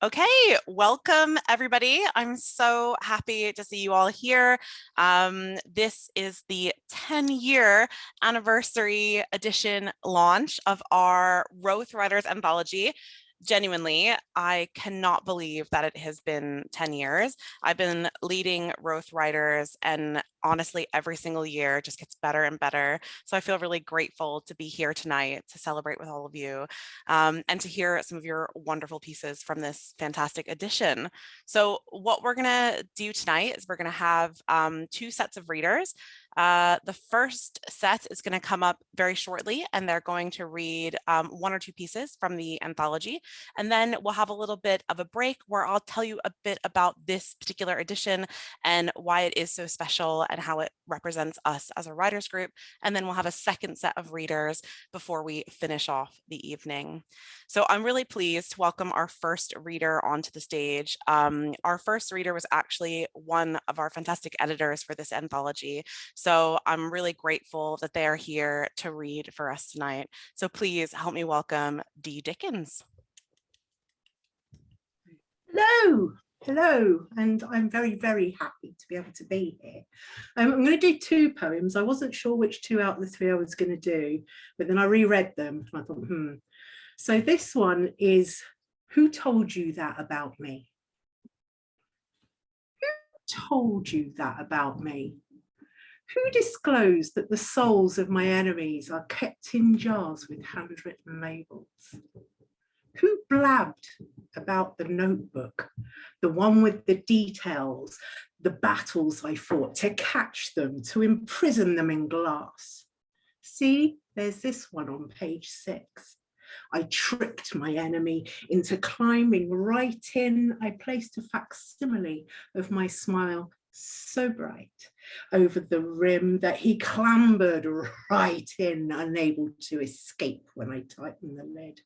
Okay, welcome everybody. I'm so happy to see you all here. This is the 10-year anniversary edition launch of our Roath Writers Anthology. Genuinely, I cannot believe that it has been 10 years. I've been leading Roath Writers, and honestly, every single year just gets better and better. So I feel really grateful to be here tonight to celebrate with all of you and to hear some of your wonderful pieces from this fantastic edition. So what we're gonna do tonight is we're gonna have two sets of readers. The first set is going to come up very shortly, and they're going to read one or two pieces from the anthology. And then we'll have a little bit of a break where I'll tell you a bit about this particular edition and why it is so special and how it represents us as a writers group. And then we'll have a second set of readers before we finish off the evening. So I'm really pleased to welcome our first reader onto the stage. Our first reader was actually one of our fantastic editors for this anthology. So I'm really grateful that they are here to read for us tonight. So please help me welcome Dee Dickens. Hello, and I'm very, very happy to be able to be here. I'm going to do two poems. I wasn't sure which two out of the three I was going to do, but then I reread them and I thought, So this one is, who told you that about me? Who told you that about me? Who disclosed that the souls of my enemies are kept in jars with handwritten labels? Who blabbed about the notebook, the one with the details, the battles I fought to catch them, to imprison them in glass? See, there's this one on page 6. I tricked my enemy into climbing right in. I placed a facsimile of my smile so bright over the rim that he clambered right in, unable to escape when I tightened the lid.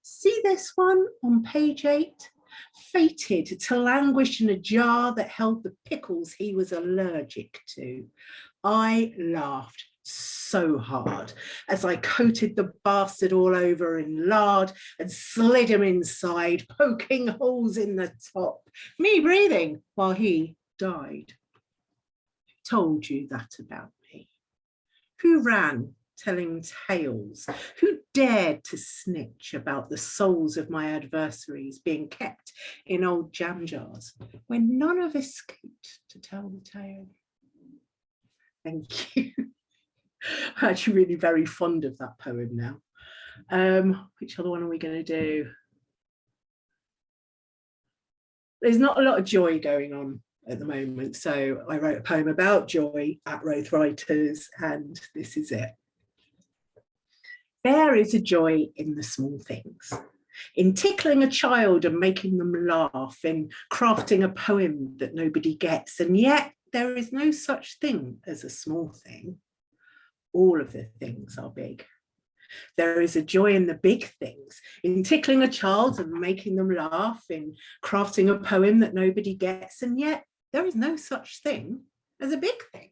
See this one on page 8? Fated to languish in a jar that held the pickles he was allergic to. I laughed so hard as I coated the bastard all over in lard and slid him inside, poking holes in the top, me breathing while he died. Who told you that about me? Who ran telling tales? Who dared to snitch about the souls of my adversaries being kept in old jam jars when none have escaped to tell the tale? Thank you. I'm actually really very fond of that poem now. Which other one are we going to do? There's not a lot of joy going on at the moment, so I wrote a poem about joy at Roath Writers, and this is it. There is a joy in the small things, in tickling a child and making them laugh, in crafting a poem that nobody gets, and yet there is no such thing as a small thing. All of the things are big. There is a joy in the big things, in tickling a child and making them laugh, in crafting a poem that nobody gets, and yet there is no such thing as a big thing.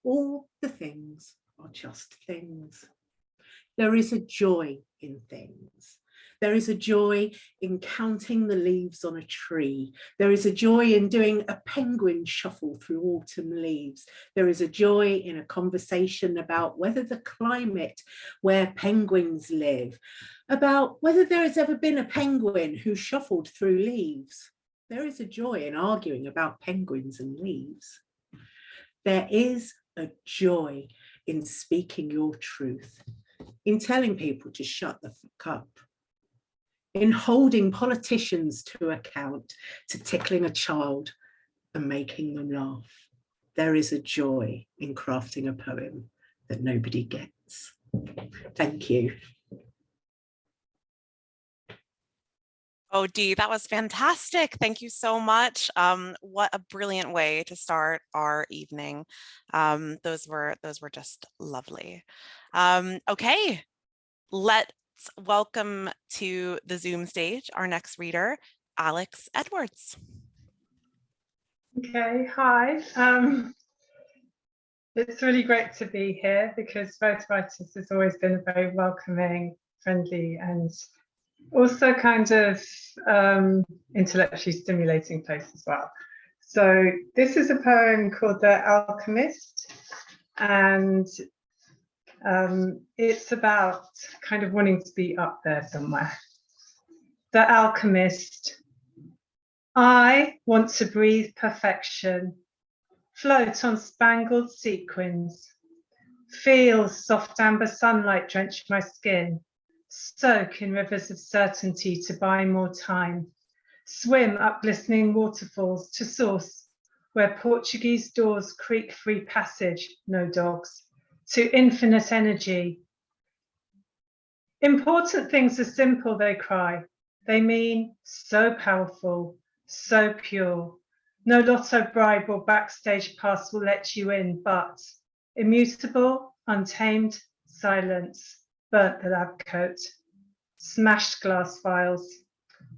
All the things are just things. There is a joy in things. There is a joy in counting the leaves on a tree. There is a joy in doing a penguin shuffle through autumn leaves. There is a joy in a conversation about whether the climate where penguins live, about whether there has ever been a penguin who shuffled through leaves. There is a joy in arguing about penguins and leaves. There is a joy in speaking your truth, in telling people to shut the fuck up, in holding politicians to account, to tickling a child and making them laugh. There is a joy in crafting a poem that nobody gets. Thank you. Oh, Dee, that was fantastic. Thank you so much. What a brilliant way to start our evening. Those were just lovely. Okay, let's welcome to the Zoom stage our next reader, Alex Edwards. Okay, hi. It's really great to be here because Roath Writers has always been a very welcoming, friendly and also kind of intellectually stimulating place as well. So this is a poem called The Alchemist, and it's about kind of wanting to be up there somewhere. The Alchemist. I want to breathe perfection, float on spangled sequins, feel soft amber sunlight drench my skin, soak in rivers of certainty to buy more time, swim up glistening waterfalls to source where Portuguese doors creak free passage, no dogs, to infinite energy. Important things are simple, they cry. They mean so powerful, so pure. No lotto bribe or backstage pass will let you in, but immutable, untamed, silence, burnt the lab coat, smashed glass vials,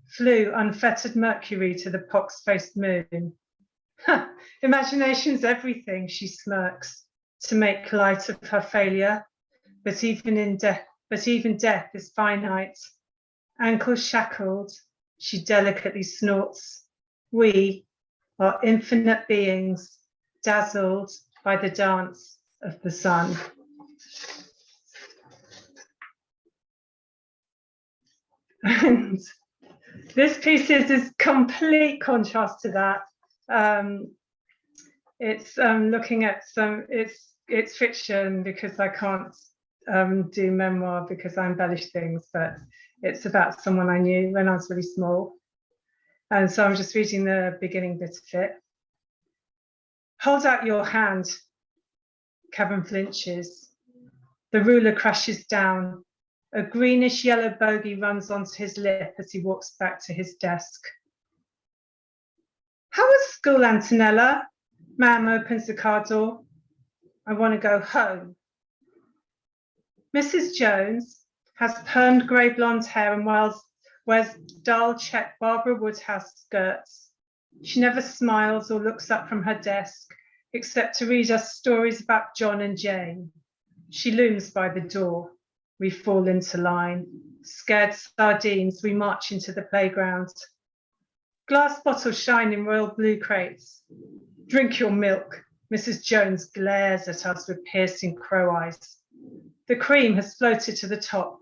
flew unfettered mercury to the pox-faced moon. Imagination's everything, she smirks, to make light of her failure, but even death is finite. Ankles shackled, she delicately snorts. We are infinite beings, dazzled by the dance of the sun. And this piece is complete contrast to that. It's looking at it's fiction because I can't do memoir because I embellish things, but it's about someone I knew when I was really small. And so I'm just reading the beginning bit of it. Hold out your hand. Kevin flinches. The ruler crashes down. A greenish yellow bogey runs onto his lip as he walks back to his desk. How was school, Antonella? Ma'am opens the car door. I want to go home. Mrs. Jones has permed grey blonde hair and wears dull check Barbara Woodhouse skirts. She never smiles or looks up from her desk, except to read us stories about John and Jane. She looms by the door. We fall into line. Scared sardines, we march into the playground. Glass bottles shine in royal blue crates. Drink your milk. Mrs. Jones glares at us with piercing crow eyes. The cream has floated to the top.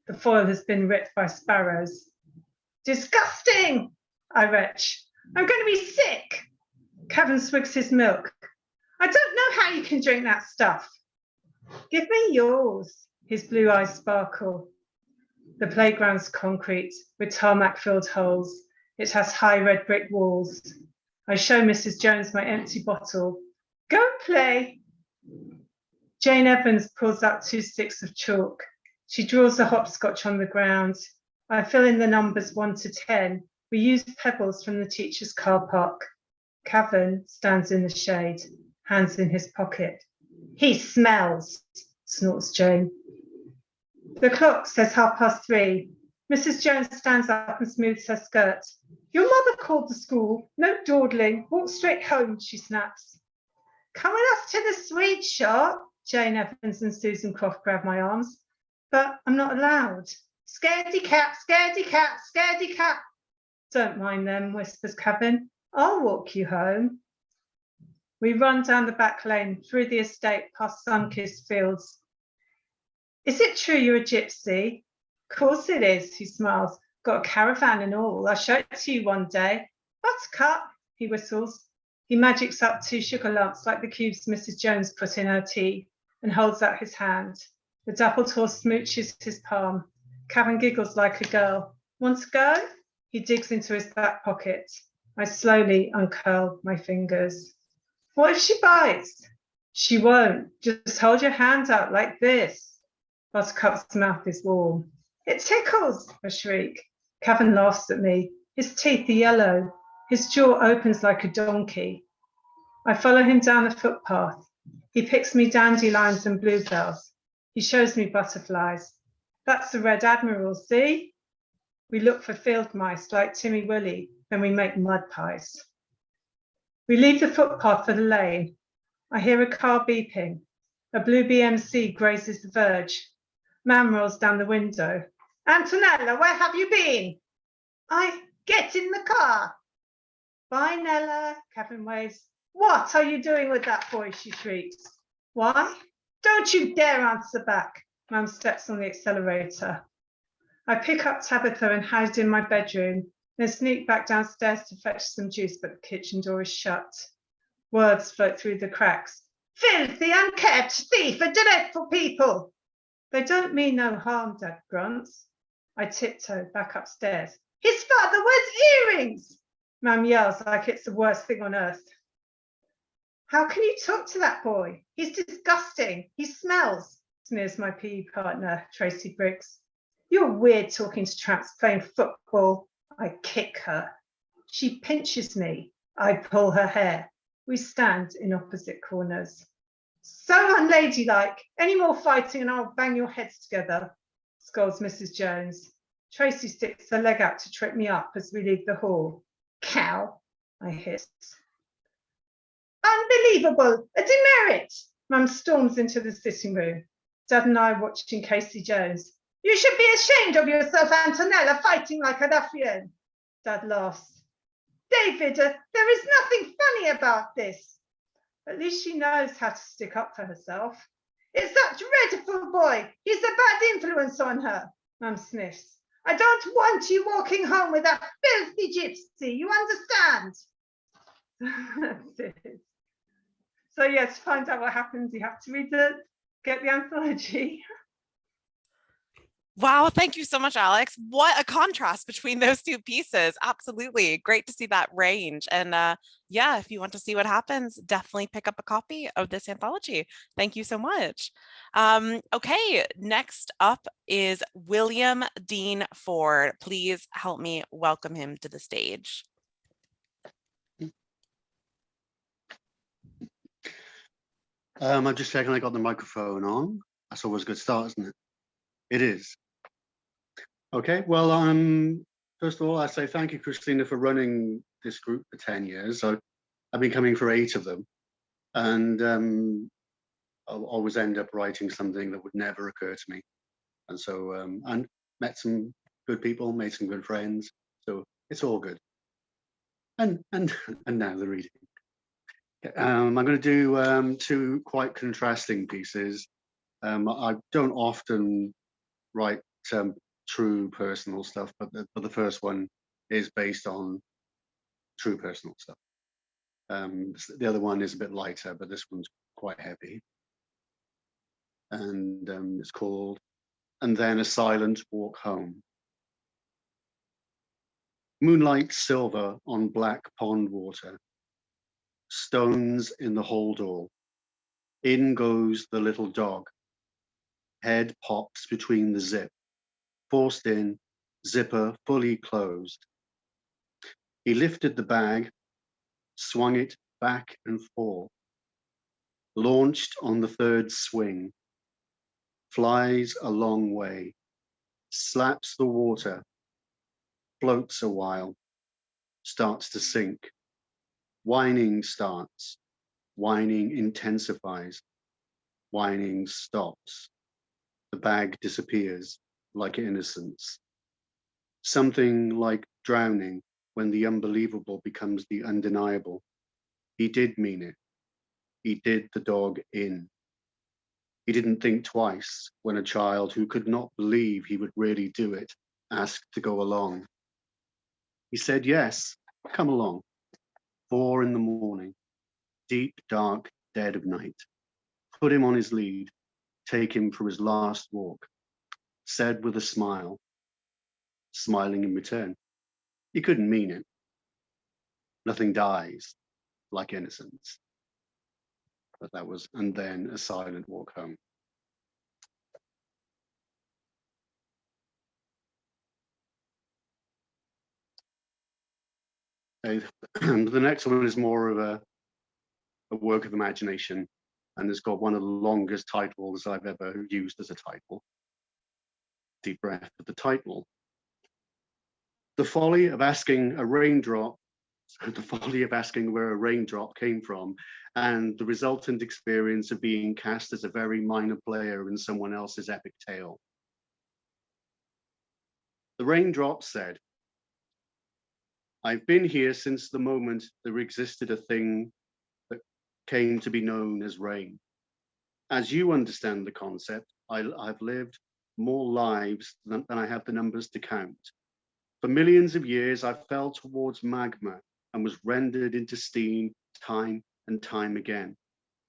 The foil has been ripped by sparrows. Disgusting, I retch. I'm going to be sick. Kevin swigs his milk. I don't know how you can drink that stuff. Give me yours. His blue eyes sparkle. The playground's concrete with tarmac-filled holes. It has high red brick walls. I show Mrs. Jones my empty bottle. Go play. Jane Evans pulls out 2 sticks of chalk. She draws a hopscotch on the ground. I fill in the numbers 1 to 10. We use pebbles from the teacher's car park. Kevin stands in the shade, hands in his pocket. He smells, snorts Jane. The clock says 3:30. Mrs. Jones stands up and smooths her skirt. Your mother called the school. No dawdling. Walk straight home, she snaps. Come with us to the sweet shop. Jane Evans and Susan Croft grab my arms. But I'm not allowed. Scaredy cat, scaredy cat, scaredy cat. Don't mind them, whispers Kevin. I'll walk you home. We run down the back lane, through the estate, past sun-kissed fields. Is it true you're a gypsy? Of course it is, he smiles. Got a caravan and all. I'll show it to you one day. Buttercup, he whistles. He magics up 2 sugar lumps like the cubes Mrs. Jones put in her tea and holds out his hand. The dappled horse smooches his palm. Kevin giggles like a girl. Want to go? He digs into his back pocket. I slowly uncurl my fingers. What if she bites? She won't. Just hold your hand out like this. Buttercup's mouth is warm. It tickles, I shriek. Kevin laughs at me. His teeth are yellow. His jaw opens like a donkey. I follow him down the footpath. He picks me dandelions and bluebells. He shows me butterflies. That's the Red Admiral, see? We look for field mice like Timmy Willie, then we make mud pies. We leave the footpath for the lane. I hear a car beeping. A blue BMC grazes the verge. Man rolls down the window. Antonella, where have you been? Get in the car. Bye, Nella, Catherine waves. What are you doing with that boy, she shrieks. Why? Don't you dare answer back. Mum steps on the accelerator. I pick up Tabitha and hide in my bedroom, then sneak back downstairs to fetch some juice, but the kitchen door is shut. Words float through the cracks. Filthy, unkempt, thief, a dreadful people. They don't mean no harm, Dad grunts. I tiptoe back upstairs. His father wears earrings! Mum yells like it's the worst thing on earth. How can you talk to that boy? He's disgusting. He smells, sneers my PE partner, Tracy Briggs. You're weird talking to tramps playing football. I kick her. She pinches me. I pull her hair. We stand in opposite corners. So unladylike. Any more fighting and I'll bang your heads together, scolds Mrs. Jones. Tracy sticks her leg out to trip me up as we leave the hall. Cow, I hiss. Unbelievable, a demerit. Mum storms into the sitting room. Dad and I watching Casey Jones. You should be ashamed of yourself, Antonella, fighting like a ruffian. Dad laughs. David, there is nothing funny about this. At least she knows how to stick up for herself. It's that dreadful boy. He's a bad influence on her. Mum sniffs. I don't want you walking home with that filthy gypsy. You understand? That's it. So yeah, to find out what happens, you have to get the anthology. Wow, thank you so much, Alex. What a contrast between those two pieces. Absolutely. Great to see that range. And yeah, if you want to see what happens, definitely pick up a copy of this anthology. Thank you so much. Okay, next up is William Dean Ford. Please help me welcome him to the stage. I'm just checking I got the microphone on. That's always a good start, isn't it? It is. Okay, well, first of all, I say thank you, Christina, for running this group for 10 years. So I've been coming for 8 of them. And I'll always end up writing something that would never occur to me. And so, and met some good people, made some good friends. So it's all good. And now the reading. I'm going to do 2 quite contrasting pieces. I don't often write true personal stuff, but the first one is based on true personal stuff. The other one is a bit lighter, but this one's quite heavy. And it's called And Then a Silent Walk Home. Moonlight silver on black pond water. Stones in the holdall. In goes the little dog. Head pops between the zip. Forced in, zipper fully closed. He lifted the bag, swung it back and forth. Launched on the 3rd swing. Flies a long way. Slaps the water. Floats a while. Starts to sink. Whining starts. Whining intensifies. Whining stops. The bag disappears like innocence. Something like drowning when the unbelievable becomes the undeniable. He did mean it. He did the dog in. He didn't think twice when a child who could not believe he would really do it asked to go along. He said, yes, come along. 4 in the morning, deep, dark, dead of night. Put him on his lead, take him for his last walk. Said with a smile, smiling in return. He couldn't mean it. Nothing dies like innocence. But that was And Then a Silent Walk Home. Okay. The next one is more of a work of imagination, and it's got one of the longest titles I've ever used as a title. Deep breath at the title. The folly of asking a raindrop, the folly of asking where a raindrop came from, and the resultant experience of being cast as a very minor player in someone else's epic tale. The raindrop said, I've been here since the moment there existed a thing that came to be known as rain. As you understand the concept, I've lived more lives than I have the numbers to count. For millions of years, I fell towards magma and was rendered into steam time and time again,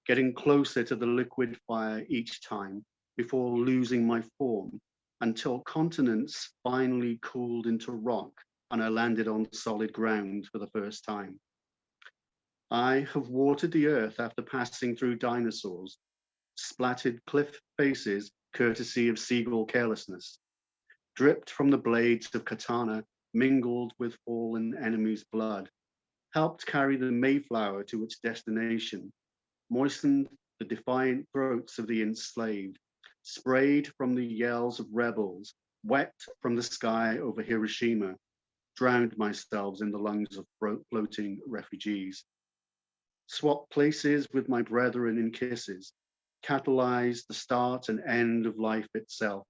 getting closer to the liquid fire each time before losing my form until continents finally cooled into rock and I landed on solid ground for the first time. I have watered the earth after passing through dinosaurs, splattered cliff faces courtesy of seagull carelessness, dripped from the blades of katana mingled with fallen enemies' blood, helped carry the Mayflower to its destination, moistened the defiant throats of the enslaved, sprayed from the yells of rebels, wept from the sky over Hiroshima, drowned myself in the lungs of floating refugees, swapped places with my brethren in kisses, catalyzed the start and end of life itself,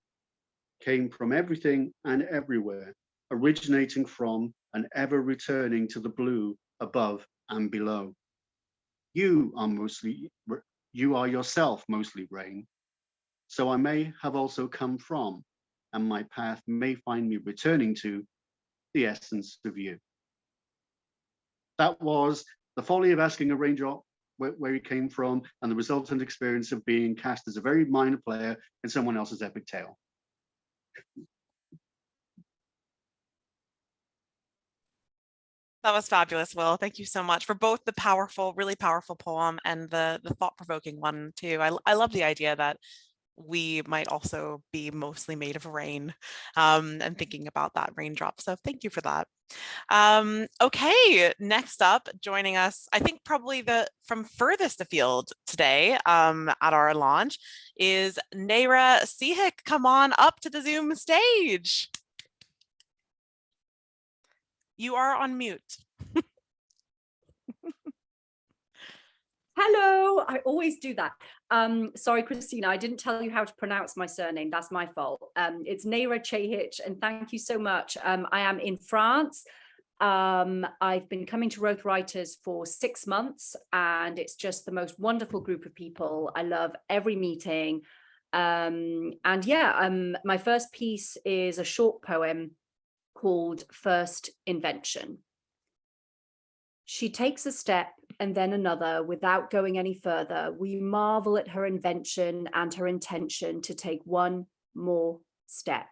came from everything and everywhere, originating from and ever returning to the blue above and below. You are yourself mostly rain, so I may have also come from, and my path may find me returning to the essence of you. That was The Folly of Asking a Raindrop where he came from and the resultant experience of being cast as a very minor player in someone else's epic tale. That was fabulous, Will. Thank you so much for both the powerful, really powerful poem and the thought-provoking one too. I love the idea that we might also be mostly made of rain, and thinking about that raindrop. So thank you for that. Okay, next up, joining us, I think probably from furthest afield today at our launch is Naira Sihik. Come on up to the Zoom stage. You are on mute. Hello, I always do that. Sorry, Christina, I didn't tell you how to pronounce my surname. That's my fault. It's Naira Chehich, and thank you so much. I am in France. I've been coming to Roath Writers for 6 months, and it's just the most wonderful group of people. I love every meeting. And yeah, my first piece is a short poem called First Invention. She takes a step and then another without going any further. We marvel at her invention and her intention to take one more step.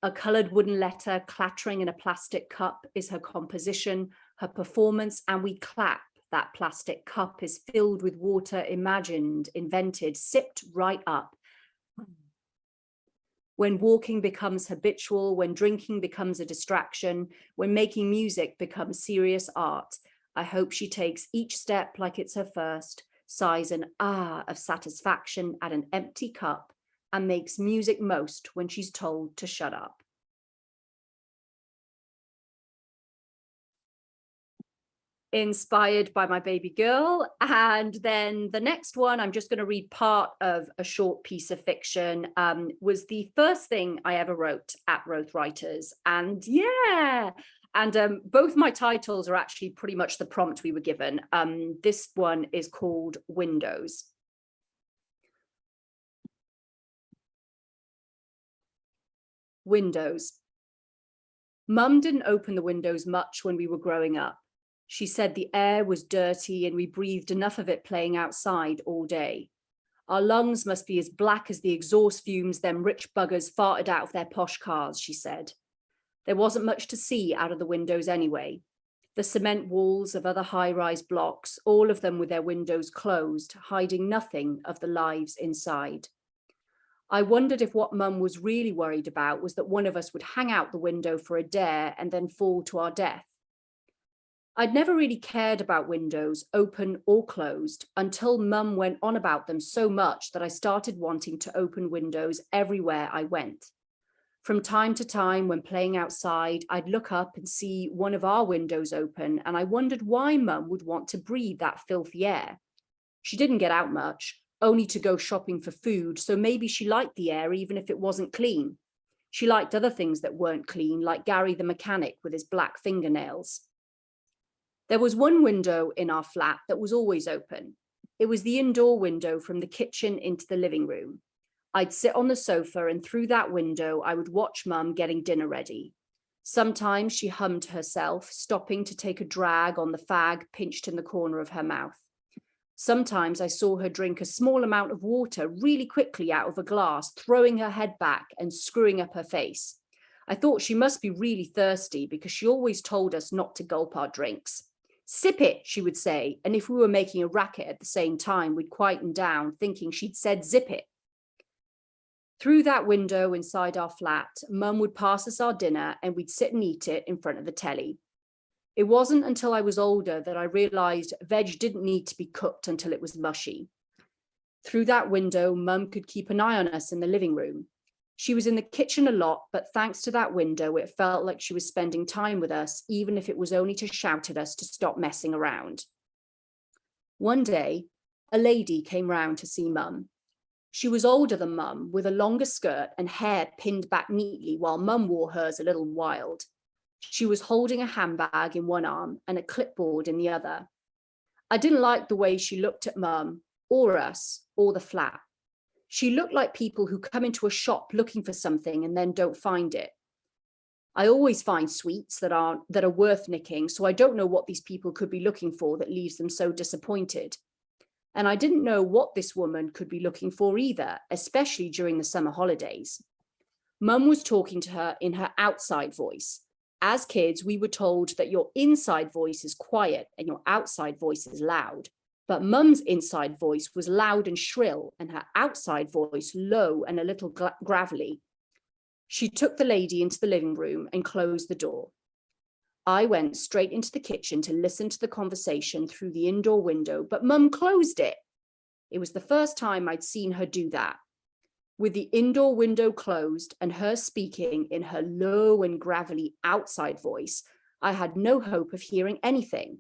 A coloured wooden letter clattering in a plastic cup is her composition, her performance, and we clap. That plastic cup is filled with water, imagined, invented, sipped right up. When walking becomes habitual, when drinking becomes a distraction, when making music becomes serious art, I hope she takes each step like it's her first, sighs an ah of satisfaction at an empty cup, and makes music most when she's told to shut up. Inspired by my baby girl. And then the next one, I'm just going to read part of a short piece of fiction, was the first thing I ever wrote at Roath Writers. And yeah, and both my titles are actually pretty much the prompt we were given. This one is called Windows. Windows. Mum didn't open the windows much when we were growing up. She said the air was dirty and we breathed enough of it playing outside all day. Our lungs must be as black as the exhaust fumes them rich buggers farted out of their posh cars, she said. There wasn't much to see out of the windows anyway. The cement walls of other high-rise blocks, all of them with their windows closed, hiding nothing of the lives inside. I wondered if what Mum was really worried about was that one of us would hang out the window for a dare and then fall to our death. I'd never really cared about windows, open or closed, until Mum went on about them so much that I started wanting to open windows everywhere I went. From time to time, when playing outside, I'd look up and see one of our windows open, and I wondered why Mum would want to breathe that filthy air. She didn't get out much, only to go shopping for food, so maybe she liked the air even if it wasn't clean. She liked other things that weren't clean, like Gary the mechanic with his black fingernails. There was one window in our flat that was always open. It was the indoor window from the kitchen into the living room. I'd sit on the sofa, and through that window, I would watch Mum getting dinner ready. Sometimes she hummed to herself, stopping to take a drag on the fag pinched in the corner of her mouth. Sometimes I saw her drink a small amount of water really quickly out of a glass, throwing her head back and screwing up her face. I thought she must be really thirsty because she always told us not to gulp our drinks. Sip it, she would say, and if we were making a racket at the same time, we'd quieten down, thinking she'd said zip it. Through that window inside our flat, Mum would pass us our dinner and we'd sit and eat it in front of the telly. It wasn't until I was older that I realised veg didn't need to be cooked until it was mushy. Through that window, Mum could keep an eye on us in the living room. She was in the kitchen a lot, but thanks to that window, it felt like she was spending time with us, even if it was only to shout at us to stop messing around. One day, a lady came round to see Mum. She was older than Mum, with a longer skirt and hair pinned back neatly, while Mum wore hers a little wild. She was holding a handbag in one arm and a clipboard in the other. I didn't like the way she looked at Mum, or us, or the flat. She looked like people who come into a shop looking for something and then don't find it. I always find sweets that are worth nicking, so I don't know what these people could be looking for that leaves them so disappointed. And I didn't know what this woman could be looking for either, especially during the summer holidays. Mum was talking to her in her outside voice. As kids, we were told that your inside voice is quiet and your outside voice is loud. But Mum's inside voice was loud and shrill, and her outside voice low and a little gravelly. She took the lady into the living room and closed the door. I went straight into the kitchen to listen to the conversation through the indoor window, but Mum closed it. It was the first time I'd seen her do that. With the indoor window closed and her speaking in her low and gravelly outside voice, I had no hope of hearing anything.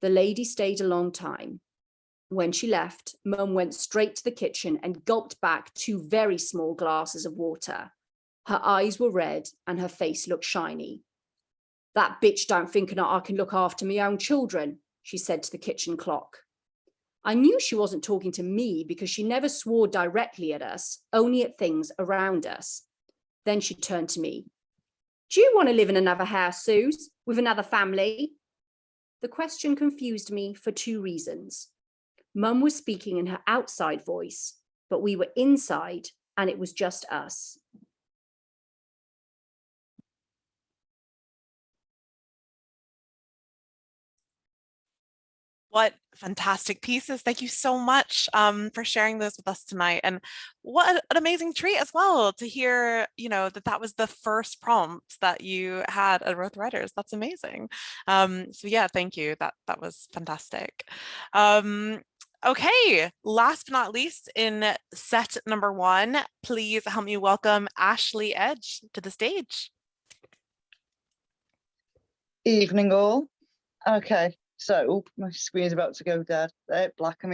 The lady stayed a long time. When she left, Mum went straight to the kitchen and gulped back 2 very small glasses of water. Her eyes were red and her face looked shiny. "That bitch don't think I can look after my own children," she said to the kitchen clock. I knew she wasn't talking to me because she never swore directly at us, only at things around us. Then she turned to me. "Do you want to live in another house, Suze, with another family?" The question confused me for 2 reasons. Mum was speaking in her outside voice, but we were inside and it was just us. What fantastic pieces. Thank you so much for sharing those with us tonight. And what an amazing treat as well to hear, that was the first prompt that you had at Roath Writers. That's amazing. So yeah, thank you. That was fantastic. Okay, last but not least, in set number 1, please help me welcome Ashley Edge to the stage. Evening all. Okay. So my screen's about to go dead. Black,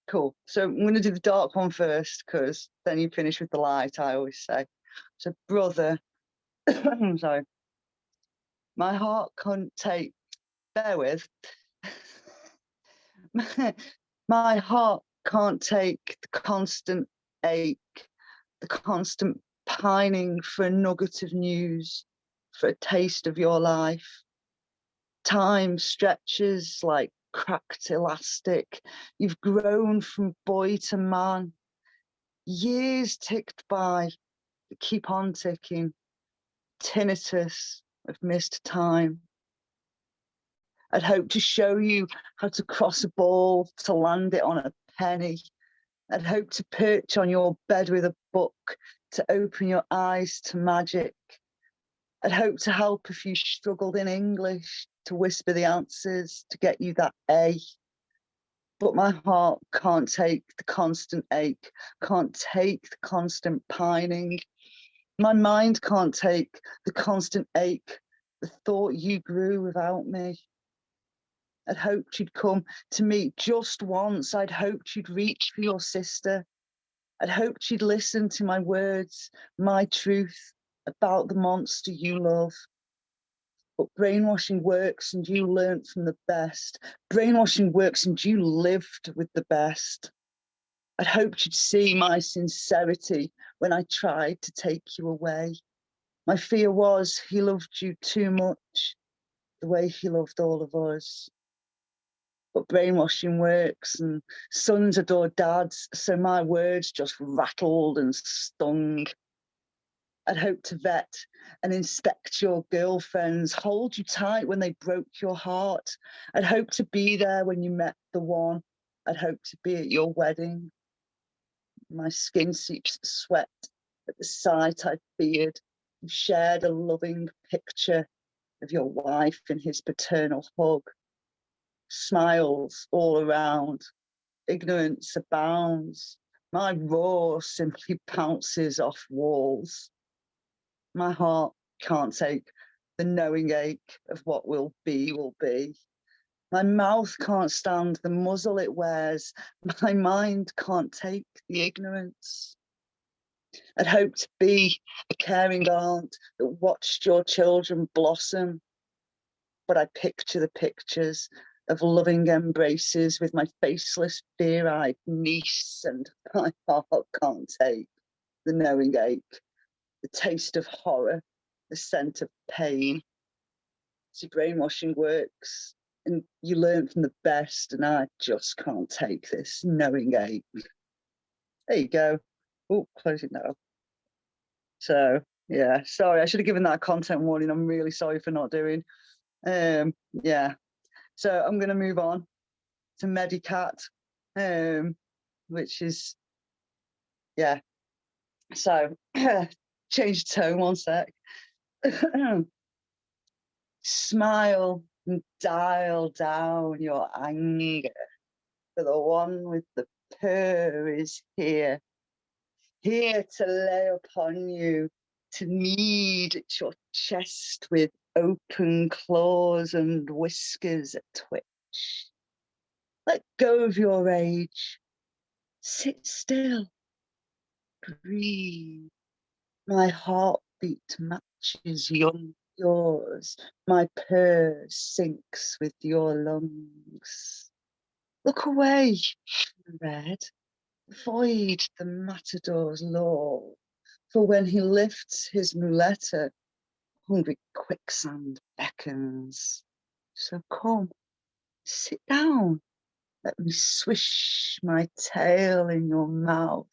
cool. So I'm going to do the dark one first because then you finish with the light, I always say. So brother, I'm sorry. My heart can't take, bear with. My heart can't take the constant ache, the constant pining for a nugget of news, for a taste of your life. Time stretches like cracked elastic. You've grown from boy to man. Years ticked by, keep on ticking. Tinnitus of missed time. I'd hoped to show you how to cross a ball, to land it on a penny. I'd hoped to perch on your bed with a book, to open your eyes to magic. I'd hoped to help if you struggled in English, to whisper the answers, to get you that A. But my heart can't take the constant ache, can't take the constant pining. My mind can't take the constant ache, the thought you grew without me. I'd hoped you'd come to me just once. I'd hoped you'd reach for your sister. I'd hoped you'd listen to my words, my truth about the monster you love. But brainwashing works and you learnt from the best. Brainwashing works and you lived with the best. I'd hoped you'd see my sincerity when I tried to take you away. My fear was he loved you too much, the way he loved all of us. But brainwashing works and sons adore dads, so my words just rattled and stung. I'd hoped to vet and inspect your girlfriends, hold you tight when they broke your heart. I'd hoped to be there when you met the one. I'd hoped to be at your wedding. My skin seeps sweat at the sight I feared. You shared a loving picture of your wife in his paternal hug. Smiles all around, ignorance abounds. My roar simply bounces off walls. My heart can't take the knowing ache of what will be will be. My mouth can't stand the muzzle it wears. My mind can't take the ignorance. I'd hoped to be a caring aunt that watched your children blossom, but I picture the pictures of loving embraces with my faceless, fear-eyed niece, and my heart can't take the knowing ache, the taste of horror, the scent of pain. See, brainwashing works, and you learn from the best, and I just can't take this knowing ache. There you go. Oh, close it now. So, yeah, sorry, I should have given that a content warning. I'm really sorry for not doing. Yeah. So I'm going to move on to Medicat, which is, yeah. So change tone, one sec. Smile and dial down your anger, for the one with the purr is here to lay upon you, to knead at your chest with open claws and whiskers at twitch. Let go of your rage. Sit still. Breathe. My heartbeat matches yours. My purr syncs with your lungs. Look away from the red. Avoid the matador's law. For when he lifts his muleta, hungry quicksand beckons. So come, sit down. Let me swish my tail in your mouth.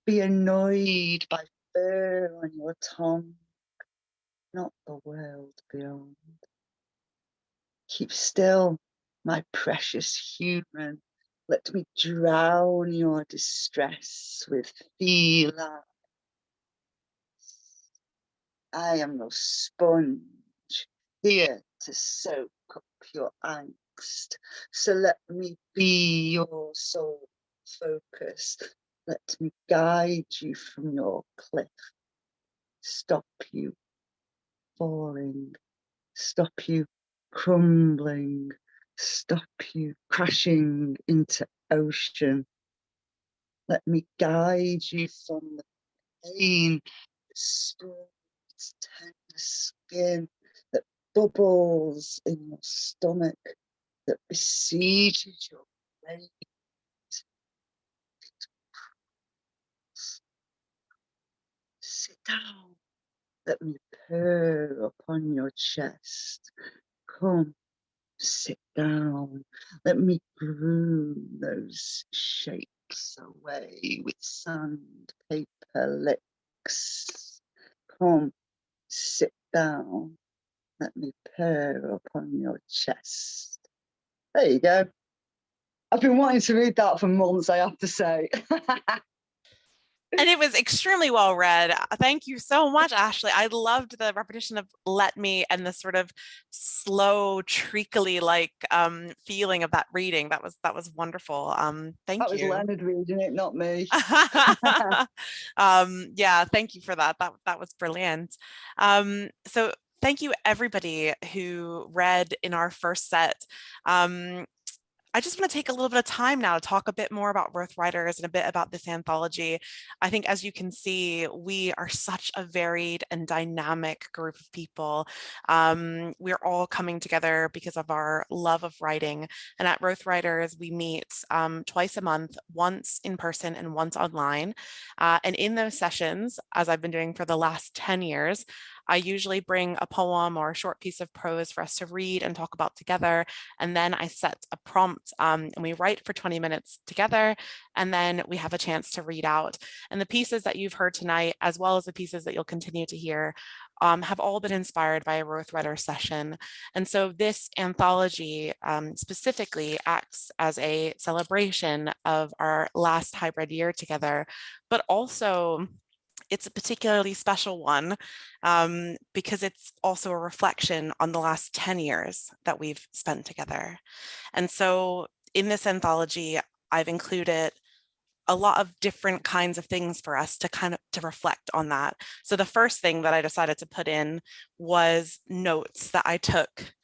Be annoyed by fur on your tongue, not the world beyond. Keep still, my precious human. Let me drown your distress with feline. I am no sponge, here to soak up your angst. So let me be your sole focus. Let me guide you from your cliff. Stop you falling. Stop you crumbling. Stop you crashing into ocean. Let me guide you from the pain that spreads tender skin, that bubbles in your stomach, that besieges your brain. Sit down. Let me purr upon your chest. Come, sit down. Let me brew those shapes away with sandpaper licks. Come, sit down. Let me purr upon your chest. There you go. I've been wanting to read that for months, I have to say. And it was extremely well read. Thank you so much, Ashley. I loved the repetition of "let me" and the sort of slow, treacly like feeling of that reading. That was wonderful. Thank That was you. Leonard reading it, not me. Yeah, thank you for that. That was brilliant. So thank you everybody who read in our first set. I just want to take a little bit of time now to talk a bit more about Roath Writers and a bit about this anthology. I think, as you can see, we are such a varied and dynamic group of people. We're all coming together because of our love of writing. And at Roath Writers, we meet twice a month, once in person and once online. And in those sessions, as I've been doing for the last 10 years, I usually bring a poem or a short piece of prose for us to read and talk about together. And then I set a prompt and we write for 20 minutes together. And then we have a chance to read out. And the pieces that you've heard tonight, as well as the pieces that you'll continue to hear, have all been inspired by a Roath Writer session. And so this anthology specifically acts as a celebration of our last hybrid year together, but also it's a particularly special one because it's also a reflection on the last 10 years that we've spent together. And so in this anthology, I've included a lot of different kinds of things for us to to reflect on that. So the first thing that I decided to put in was notes that I took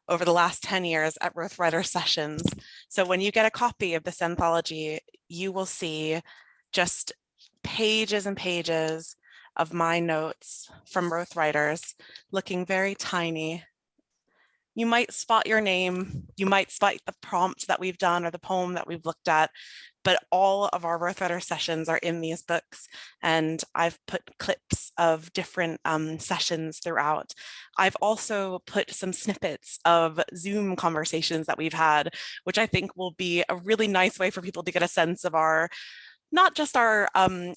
over the last 10 years at Roath Writer sessions. So when you get a copy of this anthology, you will see just pages and pages of my notes from Roath Writers, looking very tiny. You might spot your name, you might spot the prompt that we've done or the poem that we've looked at, but all of our Roath Writer sessions are in these books, and I've put clips of different sessions throughout. I've also put some snippets of Zoom conversations that we've had, which I think will be a really nice way for people to get a sense of our, not just our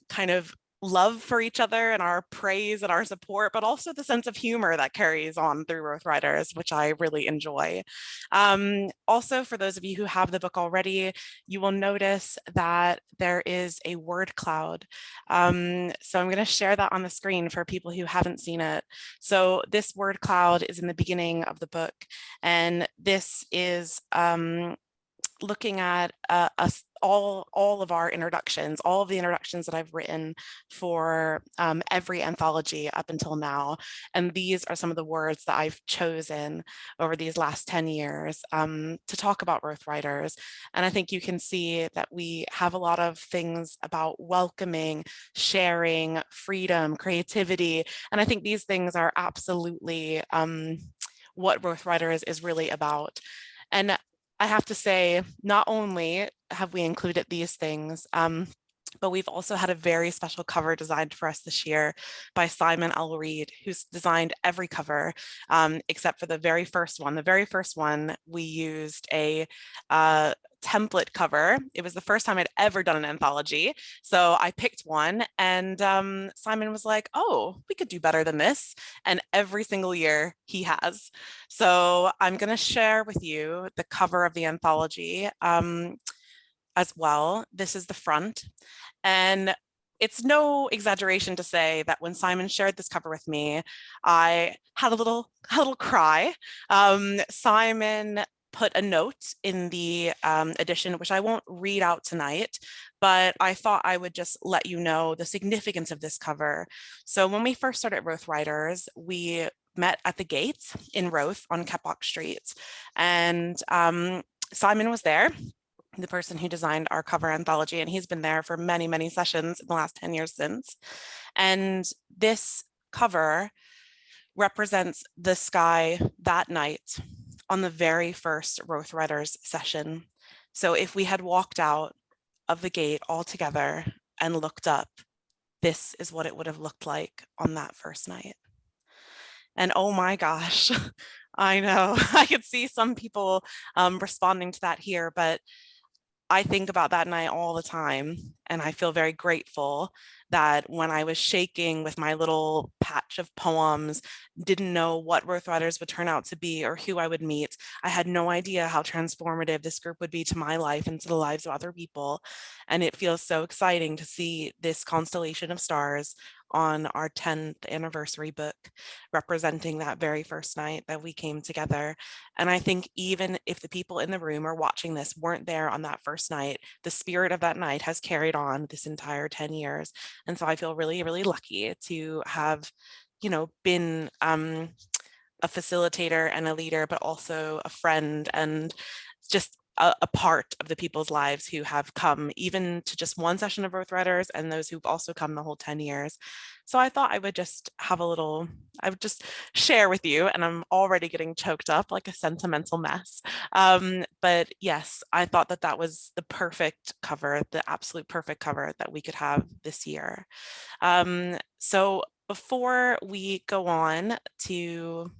kind of love for each other and our praise and our support, but also the sense of humor that carries on through Roath Writers, which I really enjoy. Also, for those of you who have the book already, you will notice that there is a word cloud. So I'm going to share that on the screen for people who haven't seen it. So this word cloud is in the beginning of the book, and this is looking at all of our introductions, all of the introductions that I've written for every anthology up until now. And these are some of the words that I've chosen over these last 10 years to talk about Roath Writers. And I think you can see that we have a lot of things about welcoming, sharing, freedom, creativity. And I think these things are absolutely what Roath Writers is really about. And I have to say, not only have we included these things, but we've also had a very special cover designed for us this year by Simon L. Reed, who's designed every cover except for the very first one. The very first one, we used a template cover. It was the first time I'd ever done an anthology. So I picked one, and Simon was like, oh, we could do better than this. And every single year he has. So I'm going to share with you the cover of the anthology as well. This is the front. And it's no exaggeration to say that when Simon shared this cover with me, I had a little cry. Simon put a note in the edition, which I won't read out tonight, but I thought I would just let you know the significance of this cover. So when we first started Roath Writers, we met at the gates in Roath on Keppoch Street, and Simon was there, the person who designed our cover anthology, and he's been there for many, many sessions in the last 10 years since. And this cover represents the sky that night on the very first Roath Writers session. So if we had walked out of the gate all together and looked up, this is what it would have looked like on that first night. And oh my gosh, I know I could see some people responding to that here, but I think about that night all the time, and I feel very grateful that when I was shaking with my little patch of poems, didn't know what Roath Writers would turn out to be or who I would meet. I had no idea how transformative this group would be to my life and to the lives of other people. And it feels so exciting to see this constellation of stars on our 10th anniversary book, representing that very first night that we came together. And I think even if the people in the room or watching this weren't there on that first night, the spirit of that night has carried on this entire 10 years. And so I feel really, really lucky to have, been a facilitator and a leader, but also a friend, and just a part of the people's lives who have come even to just one session of Roath Writers, and those who've also come the whole 10 years. So I thought I would just I would just share with you, and I'm already getting choked up like a sentimental mess. But yes, I thought that that was the perfect cover, the absolute perfect cover that we could have this year. So before we go on to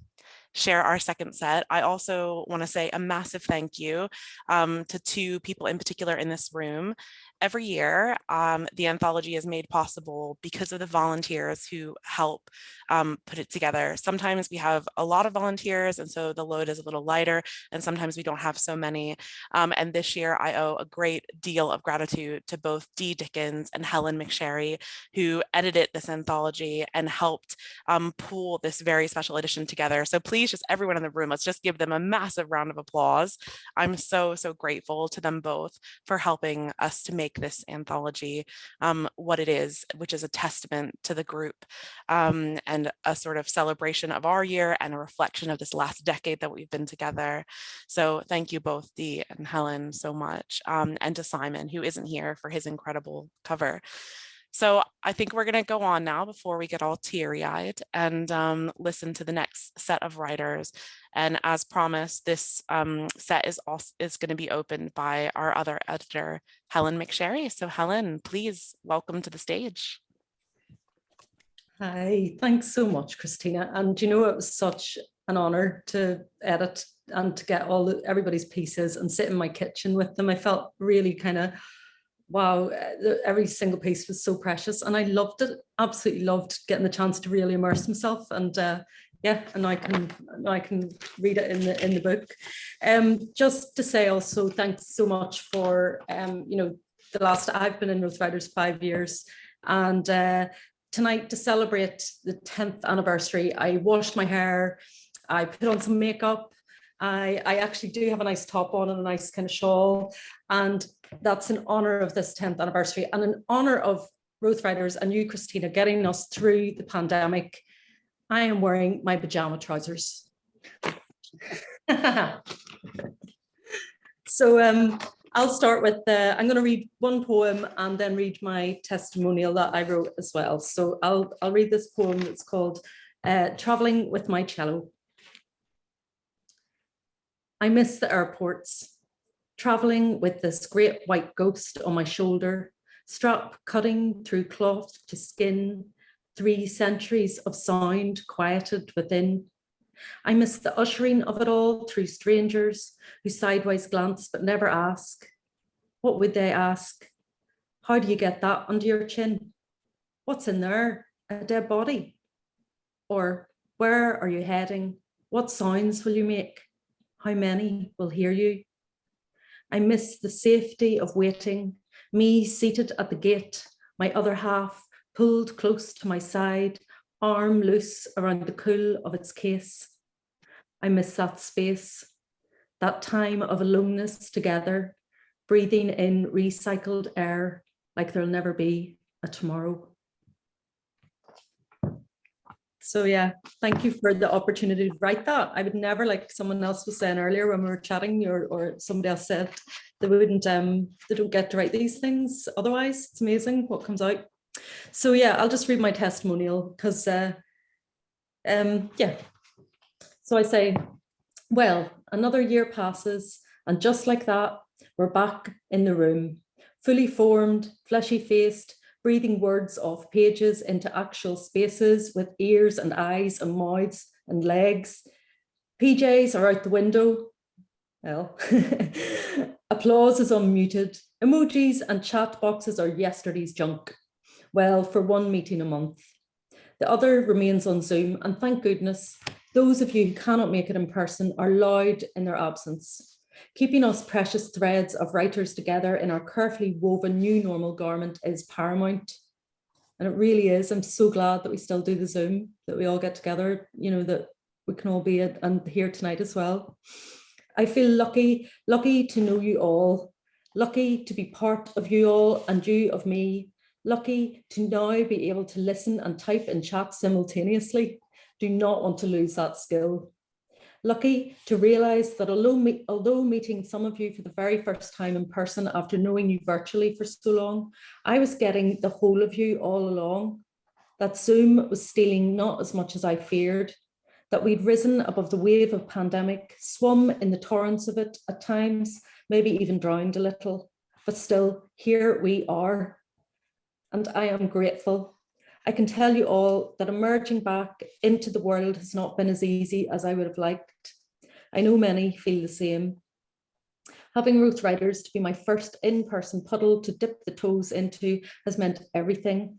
share our second set, I also want to say a massive thank you to two people in particular in this room. Every year, the anthology is made possible because of the volunteers who help put it together. Sometimes we have a lot of volunteers, and so the load is a little lighter, and sometimes we don't have so many. And this year, I owe a great deal of gratitude to both Dee Dickens and Helen McSherry, who edited this anthology and helped pull this very special edition together. So please, just everyone in the room, let's just give them a massive round of applause. I'm so, so grateful to them both for helping us to make this anthology what it is, which is a testament to the group and a sort of celebration of our year and a reflection of this last decade that we've been together. So thank you both, Dee and Helen, so much, and to Simon, who isn't here, for his incredible cover. So I think we're going to go on now before we get all teary-eyed and listen to the next set of writers. And as promised, this set is going to be opened by our other editor, Helen McSherry. So Helen, please welcome to the stage. Hi, thanks so much, Christina. And you know, it was such an honor to edit and to get everybody's pieces and sit in my kitchen with them. I felt really kind of, wow, every single piece was so precious, and I loved it. Absolutely loved getting the chance to really immerse myself. And yeah, and I can read it in the book. Just to say also, thanks so much for you know, I've been in Roath Writers 5 years, and tonight, to celebrate the 10th anniversary, I washed my hair, I put on some makeup. I actually do have a nice top on and a nice kind of shawl, and that's in honor of this 10th anniversary and in honor of Roath Writers and you, Christina, getting us through the pandemic. I am wearing my pajama trousers. So I'll start with I'm going to read one poem and then read my testimonial that I wrote as well. So I'll read this poem. It's called Traveling with My Cello. I miss the airports, traveling with this great white ghost on my shoulder, strap cutting through cloth to skin, 3 centuries of sound quieted within. I miss the ushering of it all through strangers who sideways glance but never ask. What would they ask? How do you get that under your chin? What's in there? A dead body? Or where are you heading? What sounds will you make? How many will hear you? I miss the safety of waiting, me seated at the gate, my other half pulled close to my side, arm loose around the cool of its case. I miss that space, that time of aloneness together, breathing in recycled air like there'll never be a tomorrow. So yeah, thank you for the opportunity to write that. I would never, like someone else was saying earlier when we were chatting, or somebody else said, they don't get to write these things otherwise. It's amazing what comes out. So yeah, I'll just read my testimonial because yeah. So I say, well, another year passes, and just like that, we're back in the room, fully formed, fleshy-faced, breathing words off pages into actual spaces with ears and eyes and mouths and legs. PJs are out the window. Well, applause is unmuted. Emojis and chat boxes are yesterday's junk. Well, for one meeting a month. The other remains on Zoom, and thank goodness, those of you who cannot make it in person are loud in their absence, keeping us precious threads of writers together in our carefully woven new normal garment is paramount. And it really is. I'm so glad that we still do the Zoom, that we all get together, you know, that we can all be and here tonight as well. I feel lucky to know you all, lucky to be part of you all and you of me, lucky to now be able to listen and type and chat simultaneously. Do not want to lose that skill. Lucky to realise that although meeting some of you for the very first time in person after knowing you virtually for so long, I was getting the whole of you all along. That Zoom was stealing not as much as I feared, that we'd risen above the wave of pandemic, swum in the torrents of it at times, maybe even drowned a little, but still here we are. And I am grateful. I can tell you all that emerging back into the world has not been as easy as I would have liked. I know many feel the same. Having Roath Writers to be my first in-person puddle to dip the toes into has meant everything.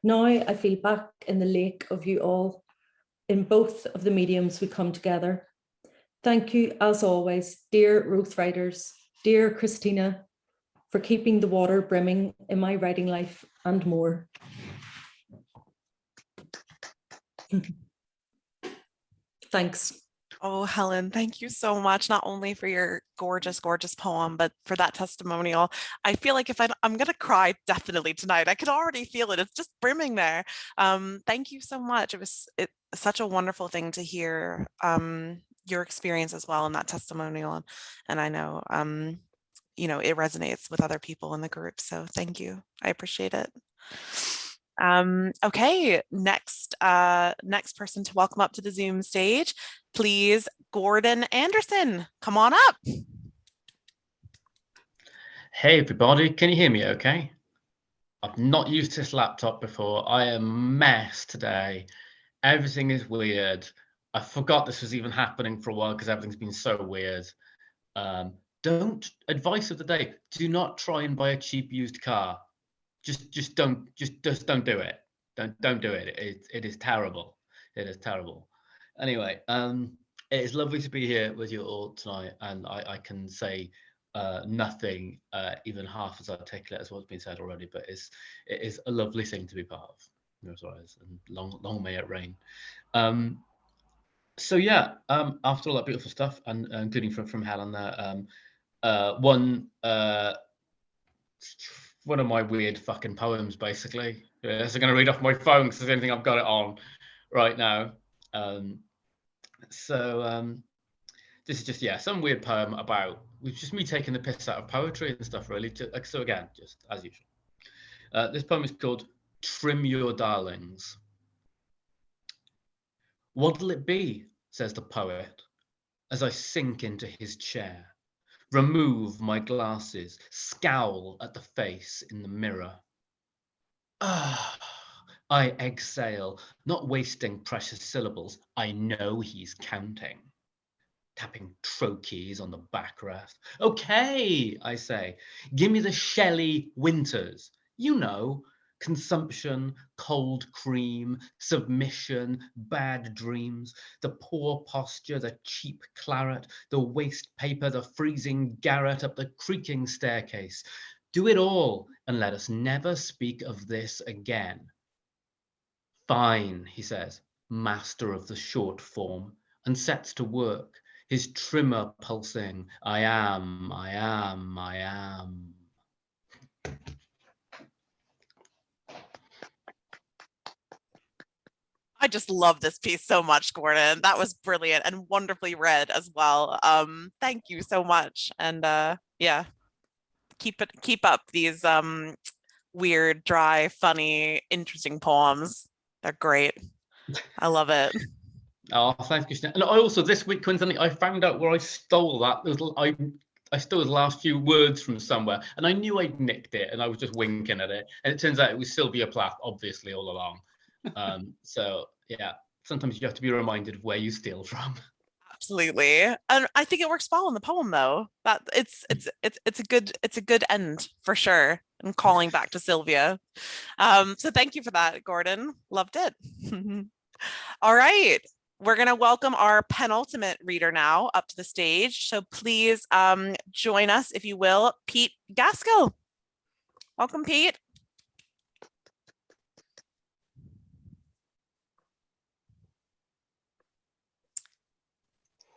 Now I feel back in the lake of you all, in both of the mediums we come together. Thank you, as always, dear Roath Writers, dear Christina, for keeping the water brimming in my writing life and more. Thanks. Oh, Helen, thank you so much, not only for your gorgeous, gorgeous poem, but for that testimonial. I feel like if I'm going to cry definitely tonight. I can already feel it. It's just brimming there. Thank you so much. It was such a wonderful thing to hear your experience as well in that testimonial. And I know, you know, it resonates with other people in the group. So thank you. I appreciate it. Okay, next person to welcome up to the Zoom stage, please, Gordon Anderson, come on up. Hey everybody, can you hear me okay? I've not used this laptop before. I am a mess today. Everything is weird. I forgot this was even happening for a while because everything's been so weird. Advice of the day, do not try and buy a cheap used car. Just don't do it. Don't do it. It is terrible. It is terrible. Anyway, it is lovely to be here with you all tonight, and I can say nothing even half as articulate as what's been said already. But it is a lovely thing to be part of. And long may it rain. So yeah, after all that beautiful stuff, and including from Helen there, one of my weird fucking poems, basically. So I'm going to read off my phone because there's anything I've got it on right now. This is just, some weird poem about, it's just me taking the piss out of poetry and stuff, really. So again, just as usual. This poem is called Trim Your Darlings. What'll it be, says the poet, as I sink into his chair. Remove my glasses, scowl at the face in the mirror. I exhale, not wasting precious syllables. I know he's counting. Tapping trochees on the backrest. Okay, I say, give me the Shelley Winters. You know, consumption, cold cream, submission, bad dreams, the poor posture, the cheap claret, the waste paper, the freezing garret up the creaking staircase. Do it all, and let us never speak of this again. Fine, he says, master of the short form, and sets to work, his trimmer pulsing. I am. I just love this piece so much, Gordon. That was brilliant and wonderfully read as well. Thank you so much. And yeah, keep up these weird, dry, funny, interesting poems. They're great. I love it. Oh, thanks, Christina. And I also, this week, coincidentally, I found out where I stole that. I stole the last few words from somewhere, and I knew I'd nicked it, and I was just winking at it. And it turns out it was Sylvia Plath, obviously, all along. So yeah, sometimes you have to be reminded of where you steal from. Absolutely, and I think it works well in the poem, though. That it's a good end for sure. And calling back to Sylvia. So thank you for that, Gordon. Loved it. All right, we're gonna welcome our penultimate reader now up to the stage. So please join us, if you will, Pete Gaskell. Welcome, Pete.